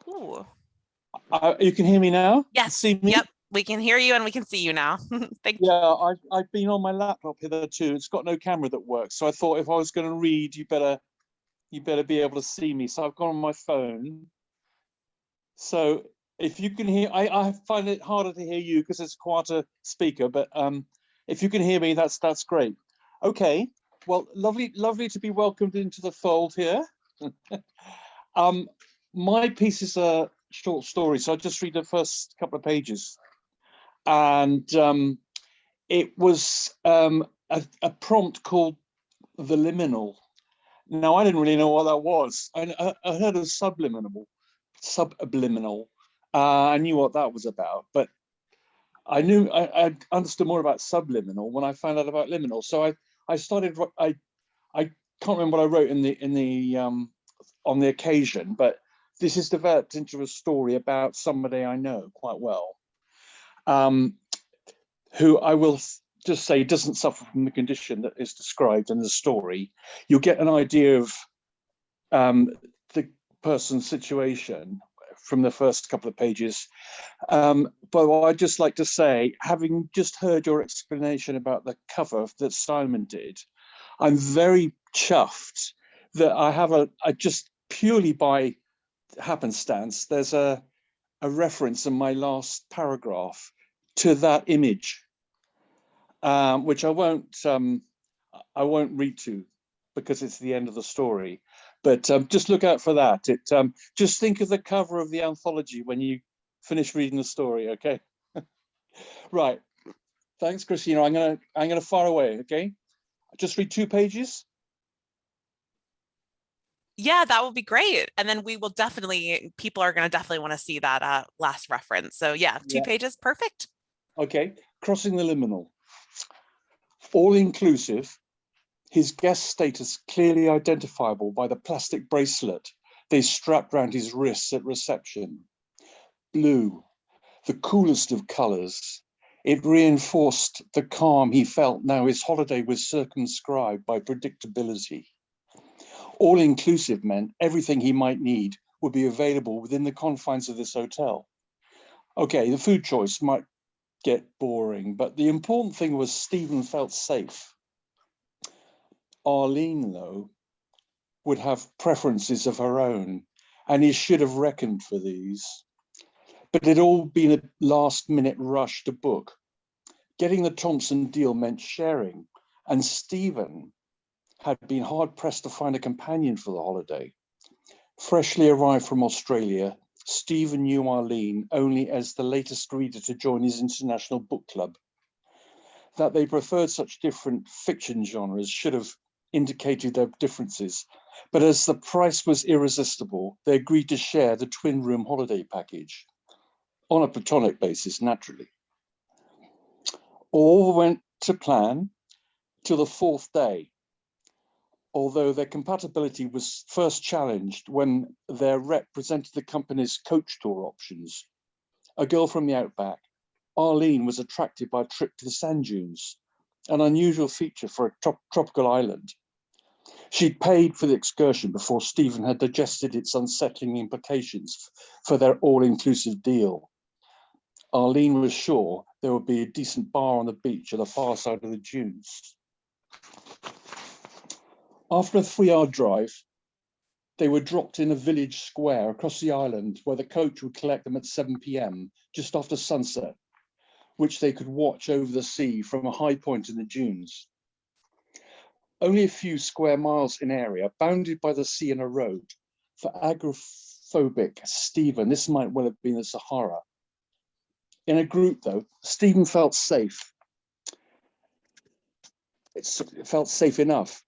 Ooh. You can hear me now? Yes. See me? Yep. We can hear you and we can see you now. Thank you. Yeah, I've been on my laptop hitherto. It's got no camera that works. So I thought if I was going to read, you better be able to see me. So I've gone on my phone. So if you can hear, I find it harder to hear you because it's quite a speaker, but if you can hear me, that's great. Okay, well, lovely to be welcomed into the fold here. My piece is a short story, so I'll just read the first couple of pages. And it was a prompt called The Liminal. Now, I didn't really know what that was. I heard of subliminal. I knew what that was about, but I understood more about subliminal when I found out about liminal. So I started. I can't remember what I wrote in the on the occasion, but this is developed into a story about somebody I know quite well, who I will just say doesn't suffer from the condition that is described in the story. You'll get an idea of the person's situation from the first couple of pages. But what I'd just like to say, having just heard your explanation about the cover that Simon did, I'm very chuffed that I just purely by happenstance, there's a reference in my last paragraph to that image, which I won't read to because it's the end of the story. But just look out for that. Just think of the cover of the anthology when you finish reading the story, okay? Right. Thanks, Christina. I'm gonna fire away, okay? Just read 2 pages. Yeah, that would be great. And then we will people are going to definitely want to see that last reference. So yeah, 2 pages, perfect. Okay, crossing the liminal. All inclusive, his guest status clearly identifiable by the plastic bracelet they strapped round his wrists at reception. Blue, the coolest of colours. It reinforced the calm he felt now his holiday was circumscribed by predictability. All-inclusive meant everything he might need would be available within the confines of this hotel. Okay, the food choice might get boring, but the important thing was Stephen felt safe. Arlene, though, would have preferences of her own, and he should have reckoned for these. But it had all been a last-minute rush to book. Getting the Thompson deal meant sharing, and Stephen had been hard-pressed to find a companion for the holiday. Freshly arrived from Australia, Stephen knew Arlene only as the latest reader to join his international book club. That they preferred such different fiction genres should have indicated their differences, but as the price was irresistible, they agreed to share the twin-room holiday package, on a platonic basis, naturally. All went to plan till the 4th day, although their compatibility was first challenged when their rep presented the company's coach tour options. A girl from the outback, Arlene was attracted by a trip to the sand dunes, an unusual feature for a tropical island. She'd paid for the excursion before Stephen had digested its unsettling implications for their all-inclusive deal. Arlene was sure there would be a decent bar on the beach at the far side of the dunes. After a 3-hour drive, they were dropped in a village square across the island where the coach would collect them at 7 p.m, just after sunset, which they could watch over the sea from a high point in the dunes. Only a few square miles in area, bounded by the sea and a road. For agoraphobic Stephen, this might well have been the Sahara. In a group, though, Stephen felt safe. It felt safe enough.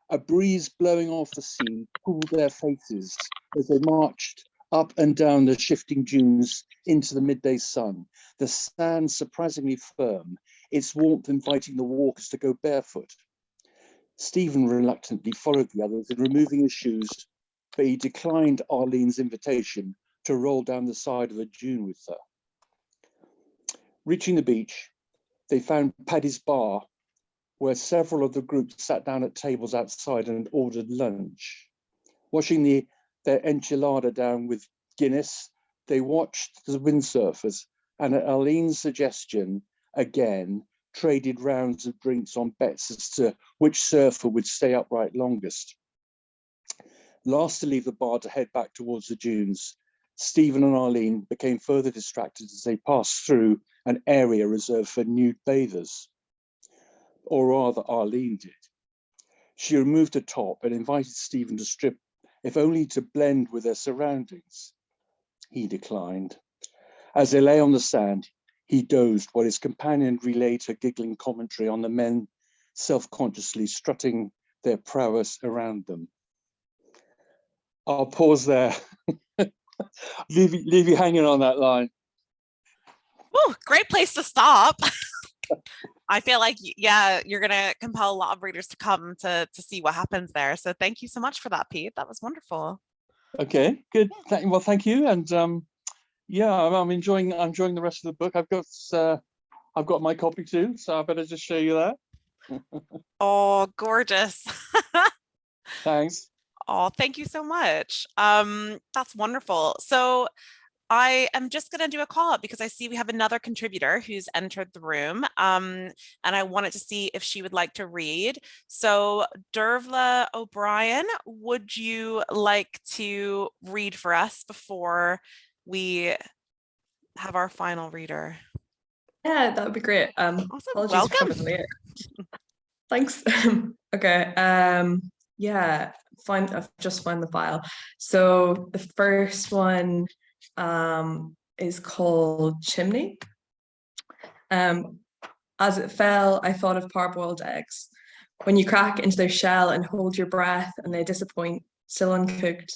A breeze blowing off the sea cooled their faces as they marched up and down the shifting dunes into the midday sun. The sand surprisingly firm, its warmth inviting the walkers to go barefoot. Stephen reluctantly followed the others in removing his shoes, but he declined Arlene's invitation to roll down the side of a dune with her. Reaching the beach, they found Paddy's bar, where several of the group sat down at tables outside and ordered lunch. Washing their enchilada down with Guinness, they watched the windsurfers and at Arlene's suggestion, again, traded rounds of drinks on bets as to which surfer would stay upright longest. Last to leave the bar to head back towards the dunes, Stephen and Arlene became further distracted as they passed through an area reserved for nude bathers. Or rather, Arlene did. She removed her top and invited Stephen to strip, if only to blend with their surroundings. He declined. As they lay on the sand, he dozed while his companion relayed her giggling commentary on the men self-consciously strutting their prowess around them. I'll pause there. leave you hanging on that line. Oh, great place to stop. I feel like, yeah, you're going to compel a lot of readers to come to see what happens there. So thank you so much for that, Pete. That was wonderful. Okay, good. Well, thank you. And yeah, I'm enjoying the rest of the book. I've got my copy too, so I better just show you that. Oh, gorgeous. Thanks. Oh, thank you so much. That's wonderful. So I am just going to do a call out because I see we have another contributor who's entered the room, and I wanted to see if she would like to read. So Dervla O'Brien, would you like to read for us before we have our final reader? Yeah, that would be great. Awesome. Apologies for coming late. Thanks. Okay. Yeah, I've just found the file. So the first one is called Chimney. As it fell, I thought of parboiled eggs. When you crack into their shell and hold your breath and they disappoint, still uncooked,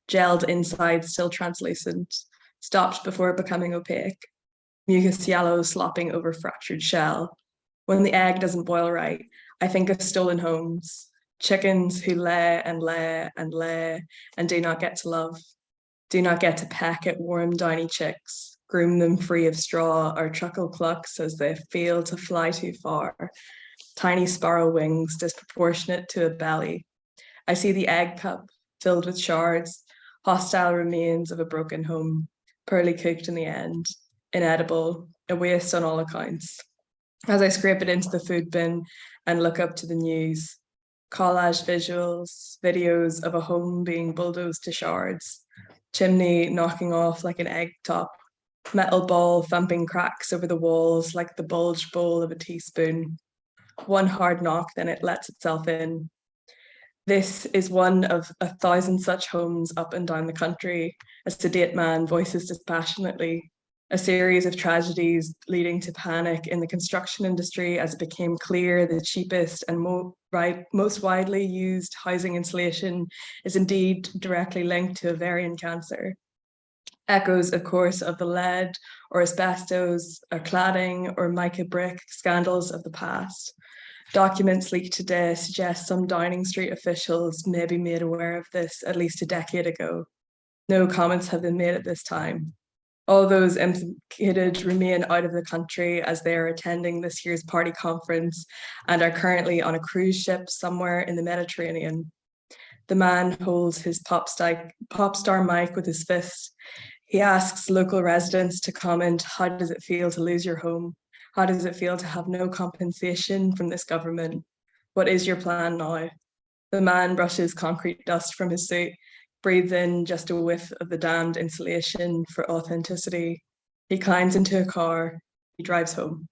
gelled inside, still translucent, stopped before becoming opaque, mucus yellow slopping over fractured shell. When the egg doesn't boil right, I think of stolen homes, chickens who lay and lay and lay and do not get to love, do not get to peck at warm, downy chicks, groom them free of straw or truckle clucks as they fail to fly too far, tiny sparrow wings disproportionate to a belly. I see the egg cup filled with shards, hostile remains of a broken home, poorly cooked in the end, inedible, a waste on all accounts. As I scrape it into the food bin and look up to the news, collage visuals, videos of a home being bulldozed to shards, chimney knocking off like an egg top, metal ball thumping cracks over the walls like the bulged bowl of a teaspoon. One hard knock, then it lets itself in. This is one of 1,000 such homes up and down the country, a sedate man voices dispassionately, a series of tragedies leading to panic in the construction industry as it became clear the cheapest and most widely used housing insulation is indeed directly linked to ovarian cancer. Echoes, of course, of the lead or asbestos or cladding or mica brick scandals of the past. Documents leaked today suggest some Downing Street officials may be made aware of this at least a decade ago. No comments have been made at this time. All those implicated remain out of the country as they are attending this year's party conference and are currently on a cruise ship somewhere in the Mediterranean. The man holds his pop star mic with his fist. He asks local residents to comment, how does it feel to lose your home? How does it feel to have no compensation from this government? What is your plan now? The man brushes concrete dust from his suit, breathes in just a whiff of the damned insulation for authenticity. He climbs into a car, he drives home.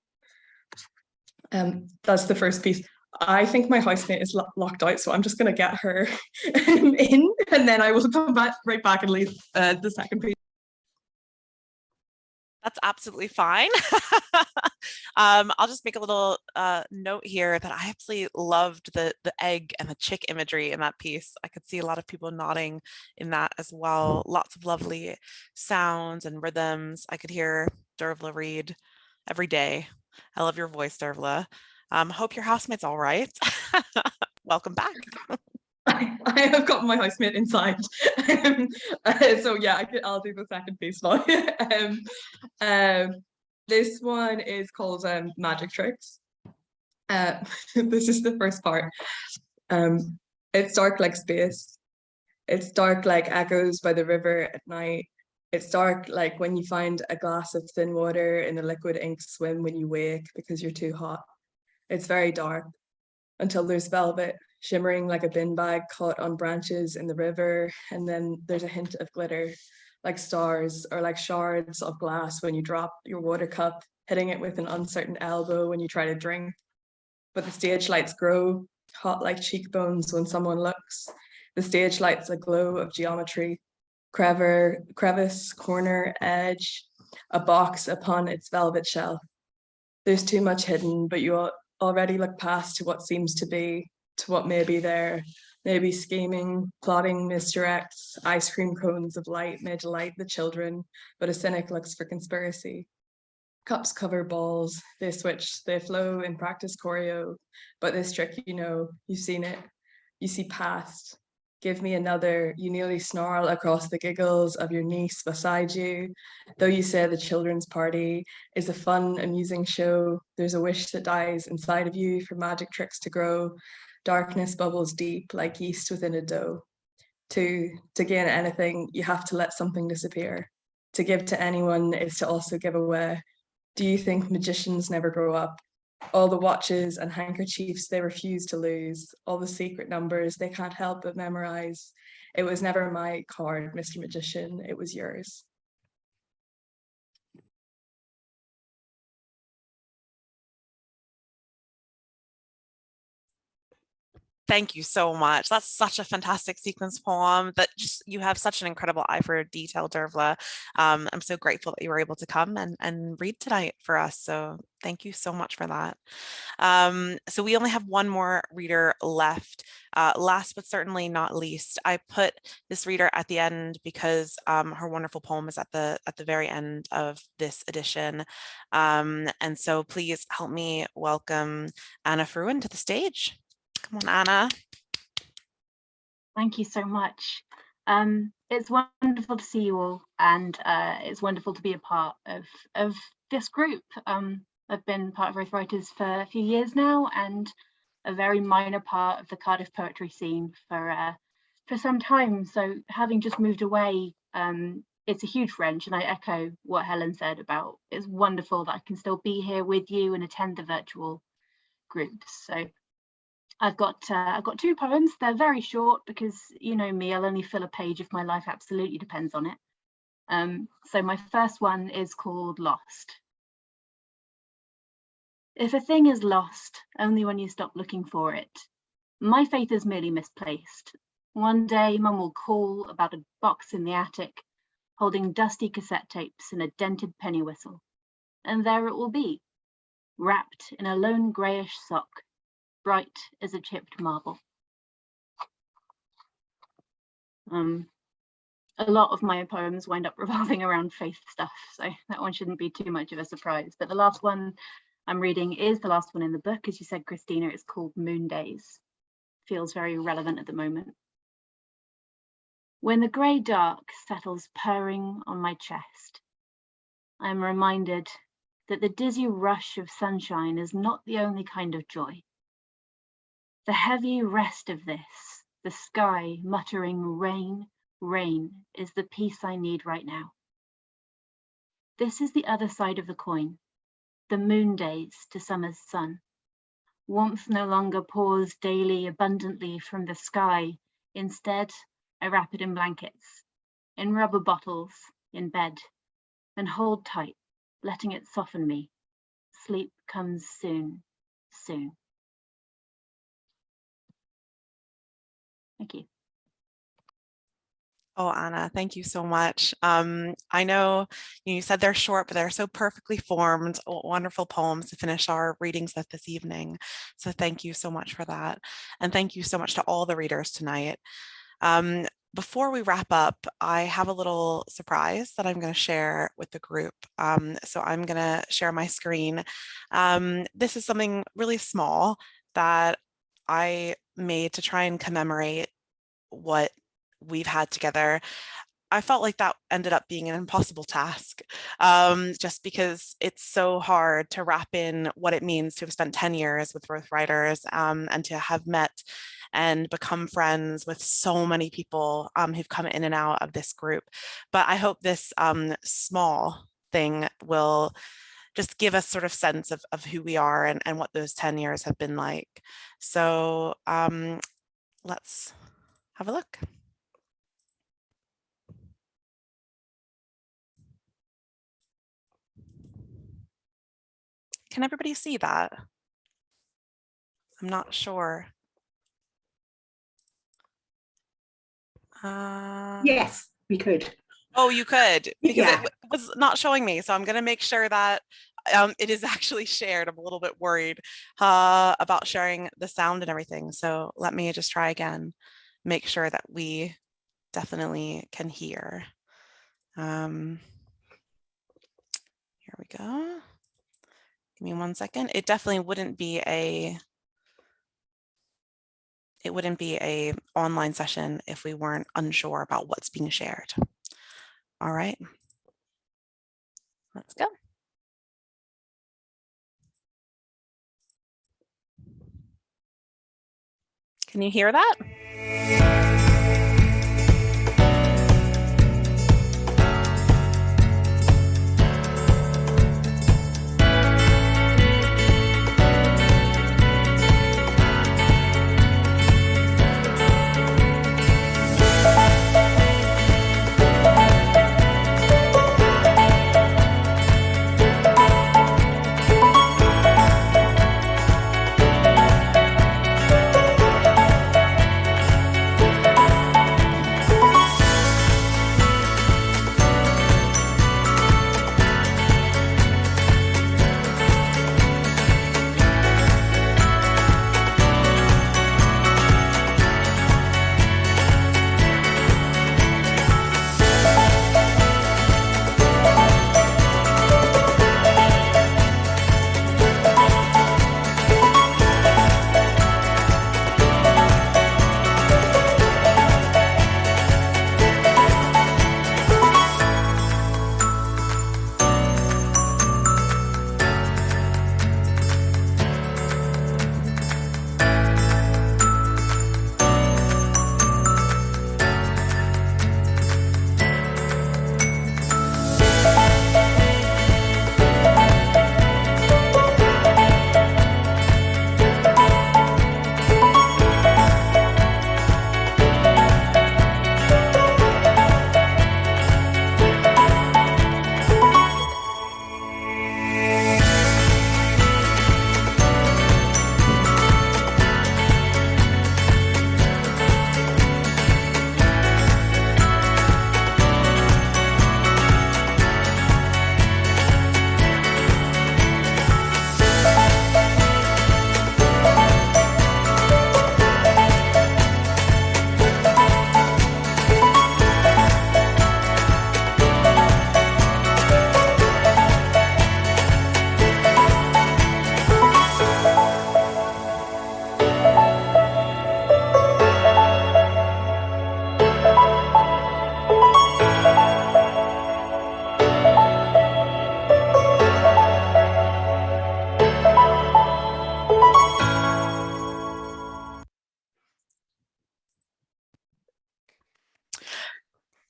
That's the first piece. I think my housemate is locked out, so I'm just going to get her in, and then I will come right back and leave the second piece. That's absolutely fine. I'll just make a little note here that I absolutely loved the egg and the chick imagery in that piece. I could see a lot of people nodding in that as well. Lots of lovely sounds and rhythms. I could hear Dervla read every day. I love your voice, Dervla. Hope your housemate's all right. Welcome back. I have got my housemate inside. So yeah, I'll do the second piece now. This one is called Magic Tricks. This is the first part. It's dark like space. It's dark like echoes by the river at night. It's dark like when you find a glass of thin water in a liquid ink swim when you wake because you're too hot. It's very dark until there's velvet shimmering like a bin bag caught on branches in the river, and then there's a hint of glitter, like stars or like shards of glass when you drop your water cup, hitting it with an uncertain elbow when you try to drink. But the stage lights grow, hot like cheekbones when someone looks. The stage lights a glow of geometry, crevice, corner, edge, a box upon its velvet shelf. There's too much hidden, but you already look past to what seems to be, to what may be there. Maybe scheming, plotting misdirects, ice cream cones of light may delight the children, but a cynic looks for conspiracy. Cups cover balls, they switch, they flow in practice choreo, but this trick, you know, you've seen it, you see past. Give me another, you nearly snarl across the giggles of your niece beside you. Though you say the children's party is a fun, amusing show, there's a wish that dies inside of you for magic tricks to grow. Darkness bubbles deep like yeast within a dough. To gain anything, you have to let something disappear. To give to anyone is to also give away. Do you think magicians never grow up? All the watches and handkerchiefs they refuse to lose, all the secret numbers they can't help but memorize. It was never my card, Mr. Magician, it was yours. Thank you so much. That's such a fantastic sequence poem that just, you have such an incredible eye for detail, Dervla. I'm so grateful that you were able to come and read tonight for us. So thank you so much for that. So we only have one more reader left. Last but certainly not least, I put this reader at the end because her wonderful poem is at the very end of this edition. And so please help me welcome Anna Fruin to the stage. Come on, Anna. Thank you so much. It's wonderful to see you all, and it's wonderful to be a part of this group. I've been part of Roath Writers for a few years now, and a very minor part of the Cardiff poetry scene for some time. So having just moved away, it's a huge wrench, and I echo what Helen said about it's wonderful that I can still be here with you and attend the virtual groups. So I've got two poems. They're very short because, you know me, I'll only fill a page if my life absolutely depends on it. So my first one is called Lost. If a thing is lost only when you stop looking for it, my faith is merely misplaced. One day Mum will call about a box in the attic holding dusty cassette tapes and a dented penny whistle, and there it will be, wrapped in a lone greyish sock, bright as a chipped marble. A lot of my poems wind up revolving around faith stuff, so that one shouldn't be too much of a surprise. But the last one I'm reading is the last one in the book. As you said, Christina, it's called Moon Days. Feels very relevant at the moment. When the grey dark settles purring on my chest, I am reminded that the dizzy rush of sunshine is not the only kind of joy. The heavy rest of this, the sky muttering rain, rain, is the peace I need right now. This is the other side of the coin, the moon days to summer's sun. Warmth no longer pours daily abundantly from the sky. Instead, I wrap it in blankets, in rubber bottles, in bed, and hold tight, letting it soften me. Sleep comes soon, soon. Thank you. Oh, Anna, thank you so much. I know you said they're short, but they're so perfectly formed, wonderful poems to finish our readings with this evening. So thank you so much for that. And thank you so much to all the readers tonight. Before we wrap up, I have a little surprise that I'm going to share with the group. So I'm going to share my screen. This is something really small that I made to try and commemorate what we've had together. I felt like that ended up being an impossible task, just because it's so hard to wrap in what it means to have spent 10 years with Roath Writers, and to have met and become friends with so many people who've come in and out of this group. But I hope this small thing will just give us sort of sense of who we are and what those 10 years have been like. So let's have a look. Can everybody see that? I'm not sure. Yes, we could. Oh, you could, because Yeah. it was not showing me. So I'm going to make sure that it is actually shared. I'm a little bit worried about sharing the sound and everything. So let me just try again, make sure that we definitely can hear. Here we go. Give me 1 second. It definitely wouldn't be a online session if we weren't unsure about what's being shared. All right, let's go. Can you hear that?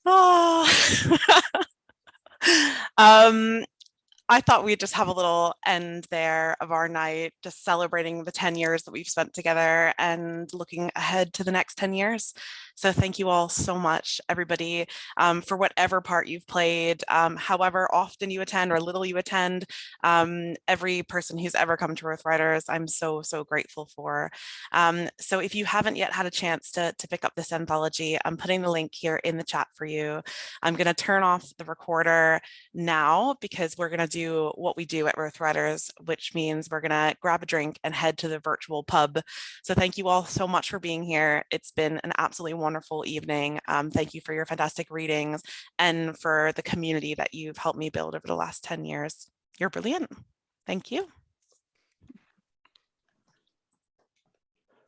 Oh. I thought we'd just have a little end there of our night, just celebrating the 10 years that we've spent together and looking ahead to the next 10 years. So thank you all so much, everybody, for whatever part you've played, however often you attend or little you attend, every person who's ever come to Roath Writers, I'm so, so grateful for. So if you haven't yet had a chance to pick up this anthology, I'm putting the link here in the chat for you. I'm going to turn off the recorder now because we're going to do what we do at Roath Writers, which means we're going to grab a drink and head to the virtual pub. So thank you all so much for being here. It's been an absolutely wonderful evening. Thank you for your fantastic readings and for the community that you've helped me build over the last 10 years. You're brilliant. Thank you.